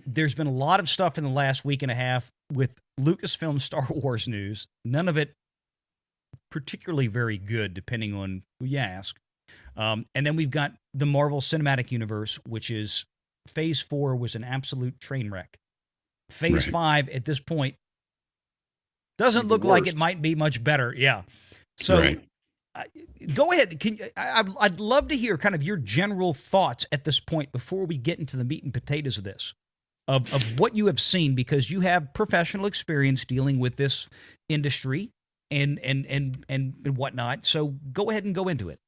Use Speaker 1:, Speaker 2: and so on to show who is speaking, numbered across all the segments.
Speaker 1: There's been a lot of stuff in the last week and a half with Lucasfilm Star Wars news. None of it particularly very good, depending on who you ask. And then we've got the Marvel Cinematic Universe, which is Phase 4 was an absolute train wreck. Phase 5 at this point doesn't look like it might be much better. Yeah. So go ahead. I'd love to hear kind of your general thoughts at this point before we get into the meat and potatoes of this, of what you have seen, because you have professional experience dealing with this industry and whatnot. So go ahead and go into it.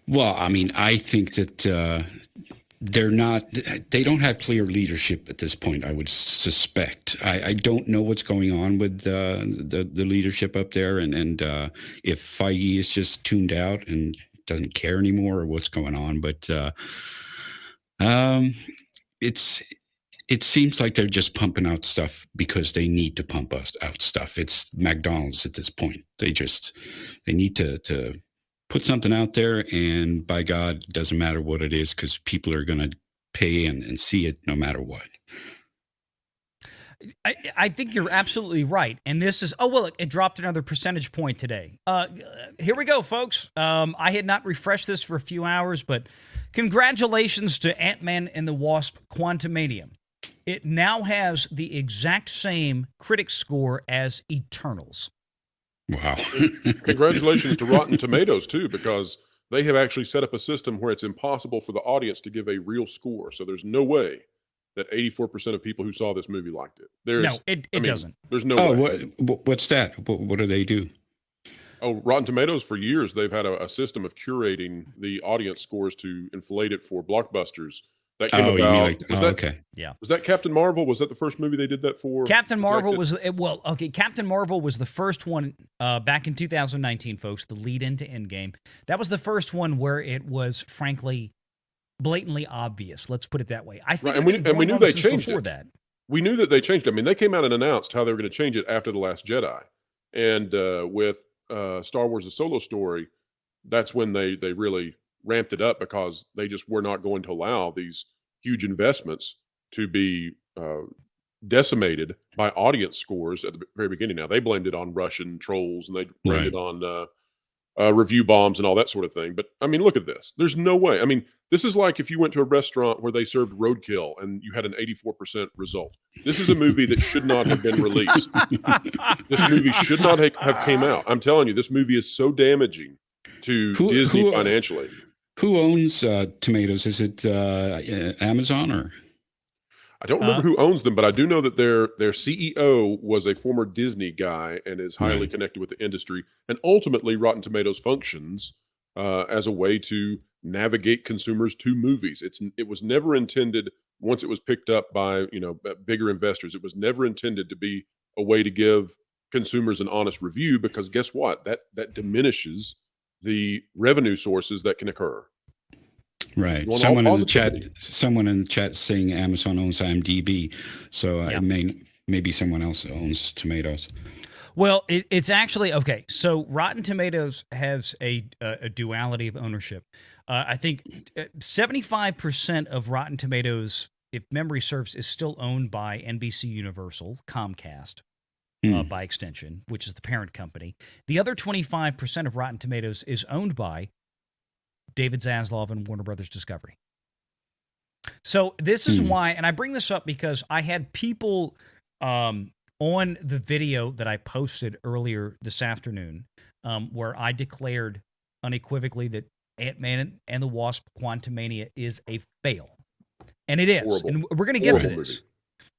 Speaker 2: Well, I mean, I think that they don't have clear leadership at this point, I would suspect. I don't know what's going on with the leadership up there, and if Feige is just tuned out and doesn't care anymore, or what's going on. But it seems like they're just pumping out stuff because they need to pump out stuff. It's McDonald's at this point. They need to put something out there, and by God, it doesn't matter what it is, because people are going to pay and see it no matter what.
Speaker 1: I think you're absolutely right. And this is, it dropped another percentage point today. Here we go, folks. I had not refreshed this for a few hours, but congratulations to Ant-Man and the Wasp Quantumania. It now has the exact same critic score as Eternals.
Speaker 2: Wow.
Speaker 3: Congratulations to Rotten Tomatoes, too, because they have actually set up a system where it's impossible for the audience to give a real score. So there's no way that 84% of people who saw this movie liked it.
Speaker 1: It doesn't.
Speaker 3: There's no way.
Speaker 2: What's that? What do they do?
Speaker 3: Oh, Rotten Tomatoes, for years, they've had a system of curating the audience scores to inflate it for blockbusters. That came about.
Speaker 2: Okay.
Speaker 1: Yeah.
Speaker 3: Was that Captain Marvel? Was that the first movie they did that for?
Speaker 1: Captain Marvel was Captain Marvel was the first one back in 2019, folks. The lead into Endgame. That was the first one where it was, frankly, blatantly obvious. Let's put it that way. I think,
Speaker 3: and we knew they changed
Speaker 1: before
Speaker 3: it.
Speaker 1: that.
Speaker 3: We knew that they changed it. I mean, they came out and announced how they were going to change it after The Last Jedi, and with Star Wars: A Solo Story, that's when they really ramped it up, because they just were not going to allow these huge investments to be decimated by audience scores at the very beginning. Now, they blamed it on Russian trolls, and they blamed it on review bombs and all that sort of thing. But, I mean, look at this. There's no way. I mean, this is like if you went to a restaurant where they served roadkill and you had an 84% result. This is a movie that should not have been released. This movie should not have came out. I'm telling you, this movie is so damaging to Disney financially.
Speaker 2: Who owns Tomatoes? Is it Amazon or?
Speaker 3: I don't remember who owns them, but I do know that their CEO was a former Disney guy and is highly connected with the industry. And ultimately, Rotten Tomatoes functions as a way to navigate consumers to movies. It was never intended, once it was picked up by bigger investors, it was never intended to be a way to give consumers an honest review, because guess what? That diminishes the revenue sources that can occur.
Speaker 2: Right. Someone in the chat saying Amazon owns IMDb, so maybe someone else owns Tomatoes.
Speaker 1: Well, it's actually okay. So Rotten Tomatoes has a duality of ownership. I think 75% of Rotten Tomatoes, if memory serves, is still owned by NBC Universal, Comcast. By extension, which is the parent company. The other 25% of Rotten Tomatoes is owned by David Zaslav and Warner Brothers Discovery. So this is why, and I bring this up because I had people on the video that I posted earlier this afternoon where I declared unequivocally that Ant-Man and the Wasp Quantumania is a fail. And it is.
Speaker 3: Horrible.
Speaker 1: And we're going to get to this.
Speaker 3: Movie.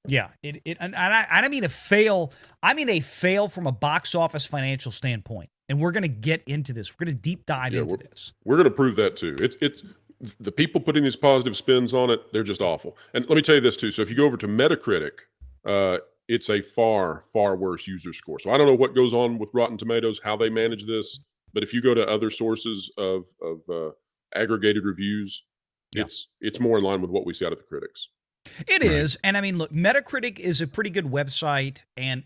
Speaker 1: Yeah, and I don't mean a fail. I mean a fail from a box office financial standpoint, and we're going to get into this. We're going to deep dive into this.
Speaker 3: We're going to prove that too. It's the people putting these positive spins on it. They're just awful. And let me tell you this too. So if you go over to Metacritic, it's a far worse user score. So I don't know what goes on with Rotten Tomatoes, how they manage this, but if you go to other sources of aggregated reviews, it's more in line with what we see out of the critics.
Speaker 1: It is, and I mean, look, Metacritic is a pretty good website, and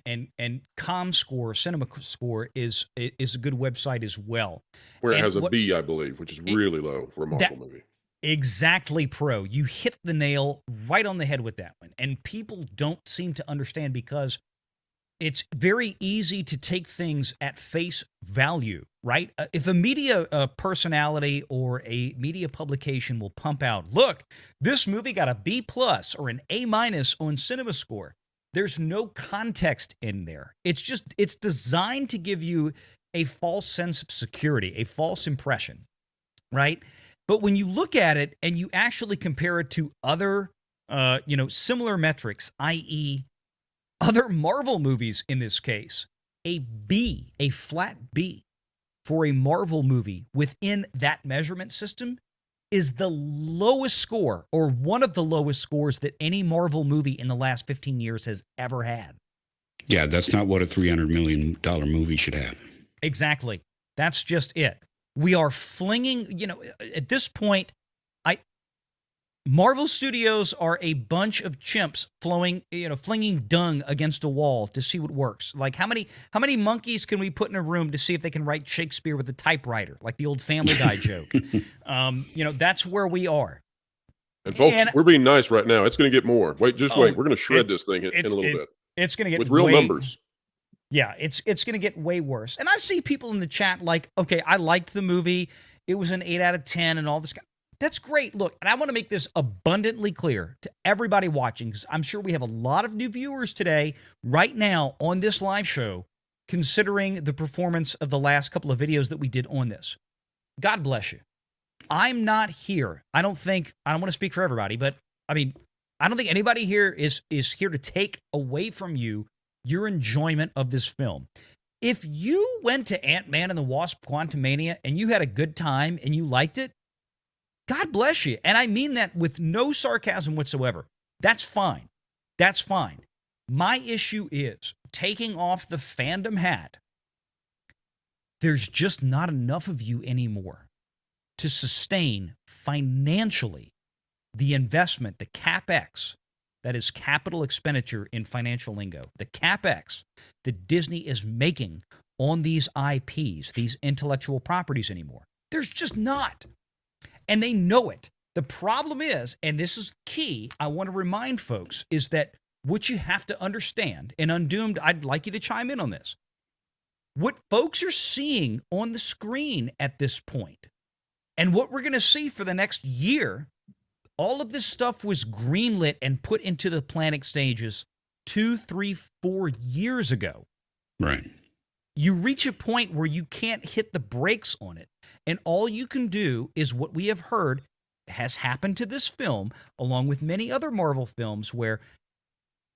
Speaker 1: ComScore, Cinema Score, is a good website as well.
Speaker 3: Where it has a B, I believe, which is really low for a Marvel movie.
Speaker 1: Exactly, Pro. You hit the nail right on the head with that one. And people don't seem to understand because it's very easy to take things at face value, right? If a media personality or a media publication will pump out, look, this movie got a B plus or an A minus on CinemaScore, there's no context in there. It's designed to give you a false sense of security, a false impression, right? But when you look at it and you actually compare it to other, similar metrics, i.e., other Marvel movies in this case, a B, a flat B for a Marvel movie within that measurement system is the lowest score or one of the lowest scores that any Marvel movie in the last 15 years has ever had.
Speaker 2: Yeah, that's not what a $300 million movie should have.
Speaker 1: Exactly. That's just it. We are flinging, at this point, Marvel Studios are a bunch of chimps flinging dung against a wall to see what works. Like how many monkeys can we put in a room to see if they can write Shakespeare with a typewriter, like the old Family Guy joke? That's where we are.
Speaker 3: And folks, we're being nice right now. It's going to get more. Wait. We're going to shred this thing in a little bit.
Speaker 1: It's going to get
Speaker 3: with real numbers.
Speaker 1: Yeah, it's going to get way worse. And I see people in the chat like, okay, I liked the movie. It was an 8 out of 10 and all this. That's great. Look, and I want to make this abundantly clear to everybody watching, because I'm sure we have a lot of new viewers today, right now on this live show, considering the performance of the last couple of videos that we did on this. God bless you. I'm not here. I don't want to speak for everybody, but I mean, I don't think anybody here is here to take away from you your enjoyment of this film. If you went to Ant-Man and the Wasp Quantumania and you had a good time and you liked it, God bless you. And I mean that with no sarcasm whatsoever. That's fine. That's fine. My issue is taking off the fandom hat. There's just not enough of you anymore to sustain financially the investment, the CapEx, that is capital expenditure in financial lingo, the CapEx that Disney is making on these IPs, these intellectual properties anymore. There's just not. And they know it. The problem is, and this is key, I want to remind folks, is that what you have to understand, and Undoomed, I'd like you to chime in on this. What folks are seeing on the screen at this point, and what we're going to see for the next year, all of this stuff was greenlit and put into the planning stages 2, 3, 4 years ago.
Speaker 2: Right.
Speaker 1: You reach a point where you can't hit the brakes on it. And all you can do is what we have heard has happened to this film, along with many other Marvel films, where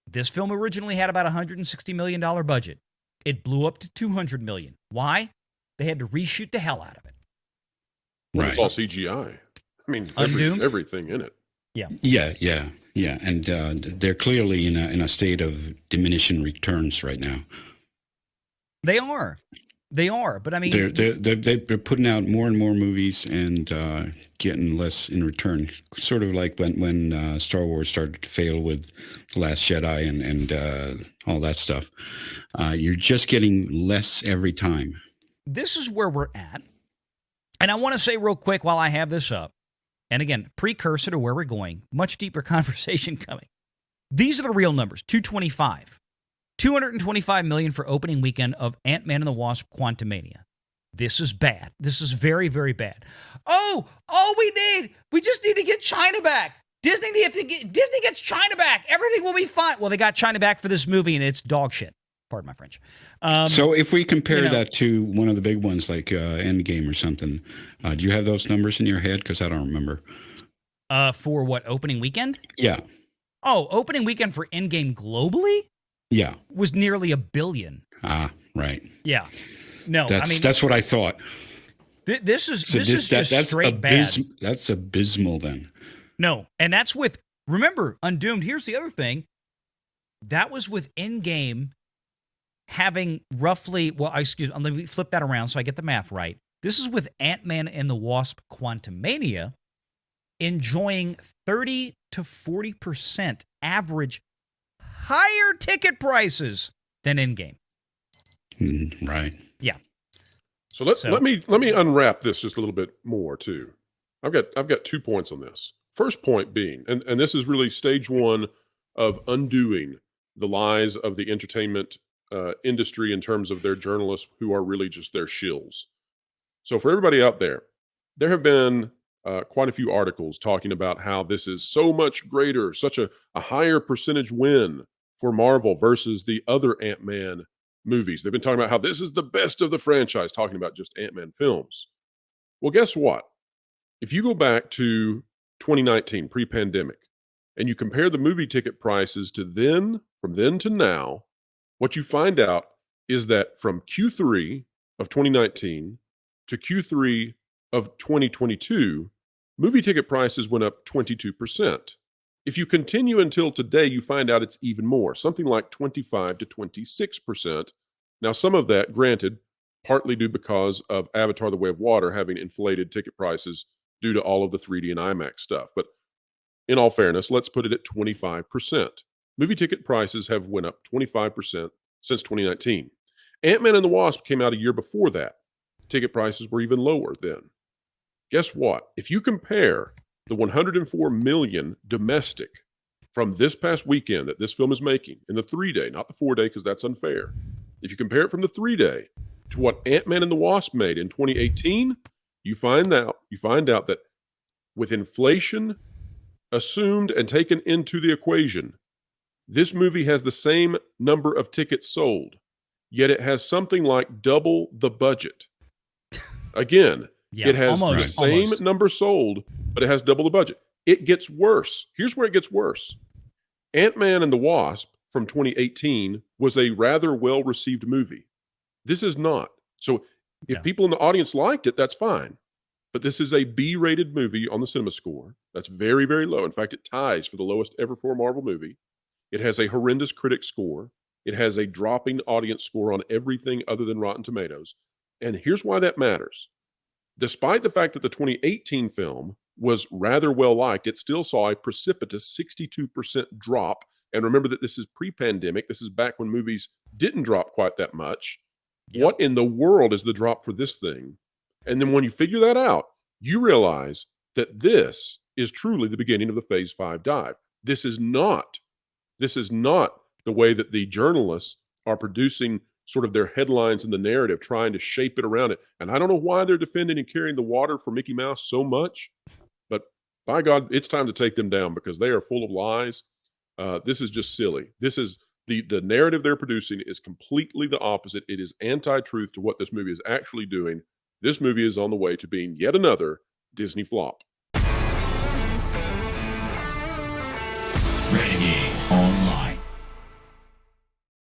Speaker 1: this film originally had about $160 million budget. It blew up to $200 million. Why? They had to reshoot the hell out of it.
Speaker 3: Right. It's all CGI. I mean, everything in it.
Speaker 1: Yeah.
Speaker 2: Yeah. And they're clearly in a state of diminishing returns right now.
Speaker 1: They are, but I mean,
Speaker 2: they're putting out more and more movies and getting less in return. Sort of like when Star Wars started to fail with The Last Jedi and all that stuff. You're just getting less every time.
Speaker 1: This is where we're at, and I want to say real quick while I have this up, and again, precursor to where we're going, much deeper conversation coming. These are the real numbers: 225. $225 million for opening weekend of Ant-Man and the Wasp Quantumania. This is bad. This is very, very bad. Oh, all we just need to get China back. Disney gets China back. Everything will be fine. Well, they got China back for this movie, and it's dog shit. Pardon my French.
Speaker 2: So if we compare that to one of the big ones like Endgame or something, do you have those numbers in your head? Because I don't remember.
Speaker 1: For what, opening weekend?
Speaker 2: Yeah.
Speaker 1: Oh, opening weekend for Endgame globally?
Speaker 2: Yeah.
Speaker 1: Was nearly $1 billion.
Speaker 2: Ah, right.
Speaker 1: Yeah. No,
Speaker 2: that's what I thought.
Speaker 1: This is just straight bad.
Speaker 2: That's abysmal then.
Speaker 1: No, and that's with, remember, Undoomed, here's the other thing. That was with Endgame having roughly, let me flip that around so I get the math right. This is with Ant-Man and the Wasp Quantumania enjoying 30 to 40% average higher ticket prices than Endgame.
Speaker 2: Right.
Speaker 1: Yeah.
Speaker 3: So let me unwrap this just a little bit more too. I've got 2 points on this. First point being, and this is really stage one of undoing the lies of the entertainment industry in terms of their journalists who are really just their shills. So for everybody out there, there have been quite a few articles talking about how this is so much greater, such a higher percentage win for Marvel versus the other Ant-Man movies. They've been talking about how this is the best of the franchise, talking about just Ant-Man films. Well, guess what? If you go back to 2019, pre-pandemic, and you compare the movie ticket prices to from then to now, what you find out is that from Q3 of 2019 to Q3 of 2022, movie ticket prices went up 22%. If you continue until today, you find out it's even more, something like 25 to 26%. Now, some of that, granted, partly due because of Avatar: The Way of Water having inflated ticket prices due to all of the 3D and IMAX stuff. But in all fairness, let's put it at 25%. Movie ticket prices have went up 25% since 2019. Ant-Man and the Wasp came out a year before that. Ticket prices were even lower then. Guess what? If you compare the 104 million domestic from this past weekend that this film is making in the 3-day, not the 4-day because that's unfair. If you compare it from the 3-day to what Ant-Man and the Wasp made in 2018, you find out that with inflation assumed and taken into the equation, this movie has the same number of tickets sold, yet it has something like double the budget. Again, it has the same number sold, but it has double the budget. It gets worse. Here's where it gets worse. Ant-Man and the Wasp from 2018 was a rather well-received movie. This is not. So if people in the audience liked it, that's fine. But this is a B-rated movie on the Cinema Score. That's very, very low. In fact, it ties for the lowest ever for a Marvel movie. It has a horrendous critic score. It has a dropping audience score on everything other than Rotten Tomatoes. And here's why that matters. Despite the fact that the 2018 film was rather well liked, it still saw a precipitous 62% drop. And remember that this is pre-pandemic. This is back when movies didn't drop quite that much. Yep. What in the world is the drop for this thing? And then when you figure that out, you realize that this is truly the beginning of the Phase 5 dive. This is not the way that the journalists are producing sort of their headlines and the narrative, trying to shape it around it. And I don't know why they're defending and carrying the water for Mickey Mouse so much, but by God, it's time to take them down because they are full of lies. This is just silly. This is the narrative they're producing is completely the opposite. It is anti-truth to what this movie is actually doing. This movie is on the way to being yet another Disney flop.